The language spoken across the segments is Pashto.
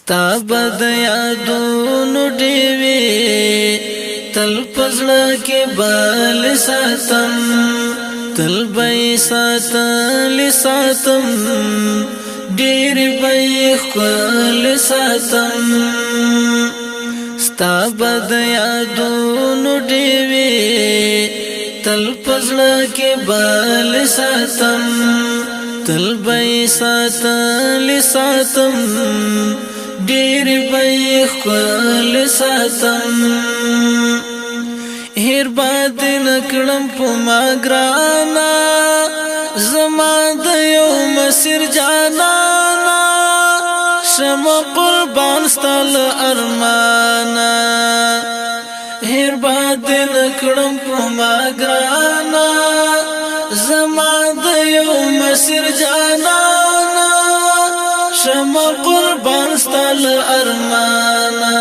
ستا بد یادونو ډیوي تل پزړه کې بل ساتم تل به ساتم ډېر به خپل ساتم ستا بد یادونو ډیوي تل پزړه کې بل ساتم تل به ساتم ډېر به خپل ساتم هر باد نکړم په ما ګرانا زما د یو مسیر جانانا شم قربان ستل ارمانا هر باد نکړم په ما ګرانا زما د یو مسیر جانانا شم قربان ستل ارمانا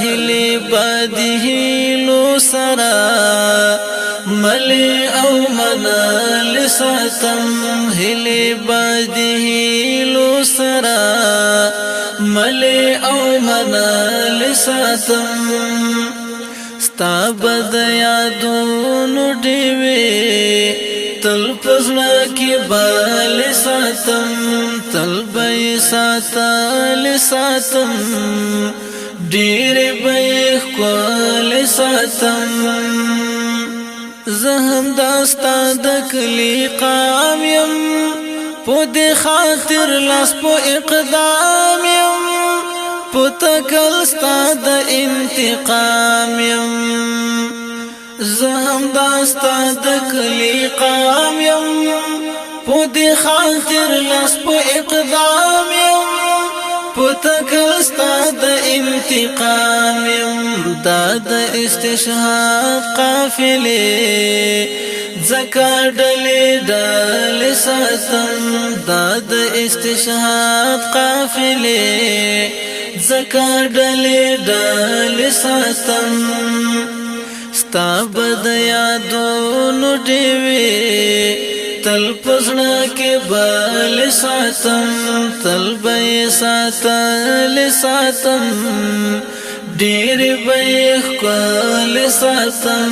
هلی بادی هیلو سرا ملی او منال ساتم هلی بادی هیلو سرا ملی او منال ساتم ستا بد یادونو ډیوي تل پزړه کې بل ساتم تل به ساتم ډېر به خپل ساتم زهم داستا د کلی قام يم په دې خاطر لاس په اقدام يم په تکل ستا د انتقام يم زهم داستا د کلی قام يم په دې خاطر لاس په اقدام يم پتکل ستا د انتقام يم دا د استشهاد قافلې زکا ډلې ساتم دا د استشهاد قافلې زکا ډلې ساتم ستا بد یادونو ډیوي تل پزړه کې بل ساتم تل به ساتم ډېر به خپل ساتم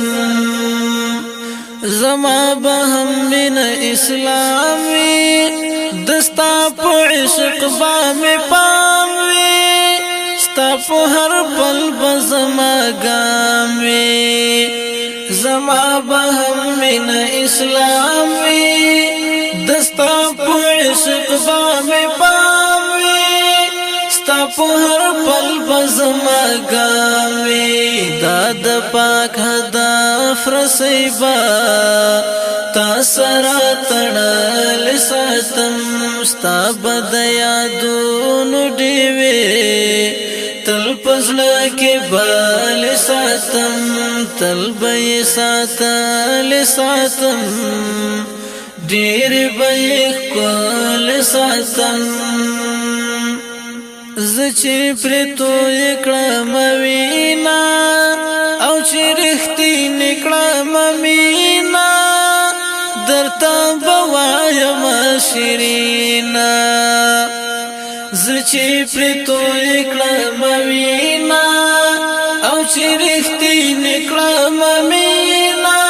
زما به هم من اسلامي دستا په عشق با می پاموي ستا په هر پل بزما ګاموي زما به هم من اسلامي دستا په عشق با می پاموي ستا په هر پل بزما ګاموي دا د پاک هدف رسیبا تا سره تړل ساتم ستا بد یادونو ډیوي تل پزړه کې بل ساتم تل به ساتم ډېر به خپل ساتم زچې پر تو کړم وینا او چې رښتینې کړم مینا درته بوایم شیرینا زچې پر تو کړم وینا او چې رښتینې کړم مینا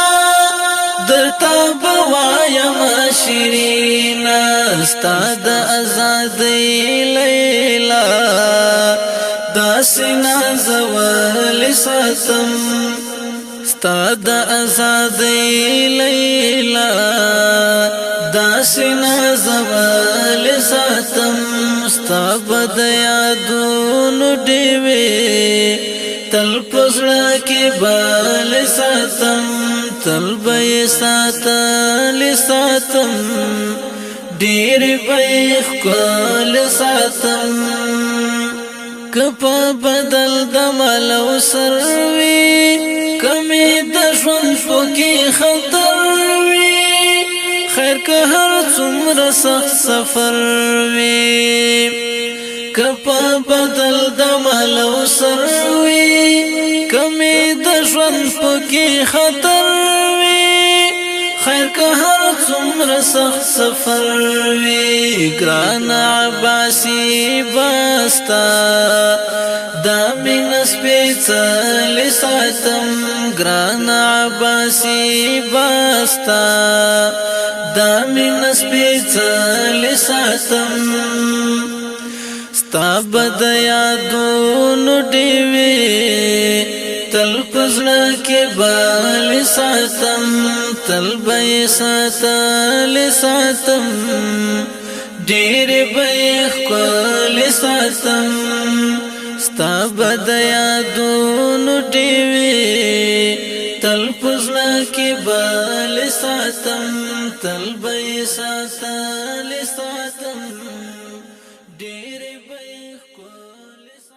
درته بوایم شیرینا ستا د آزادۍ لیلا داسې نازول ساتم ستا د آزادۍ لیلا داسې نازول ساتم ستا بد یادونو ډیوي تل پزړه کې بل ساتم تل به ساتم ډېر به خپل ساتم کپ بدل د ملو سروي کمی د ژوند پکې خطر وي خیر که هر څومره سخت سفر وي کپ بدل د ملو سروي کمی د ژوند پکې خطر وي خیر که هر څومره دومره سخت سفر وی ګران عباسي بستا دا مینه سپېڅلې ساتم ګران عباسي بستا دا مینه سپېڅلې ساتم ستا بد یادونو ډېوې تل پزړه کې بل ساتم تل به ساتل ساتم ډېر به خپل ساتم ستا بد یادونو ډېوې تل پزړه کې بل ساتم تل به ساتل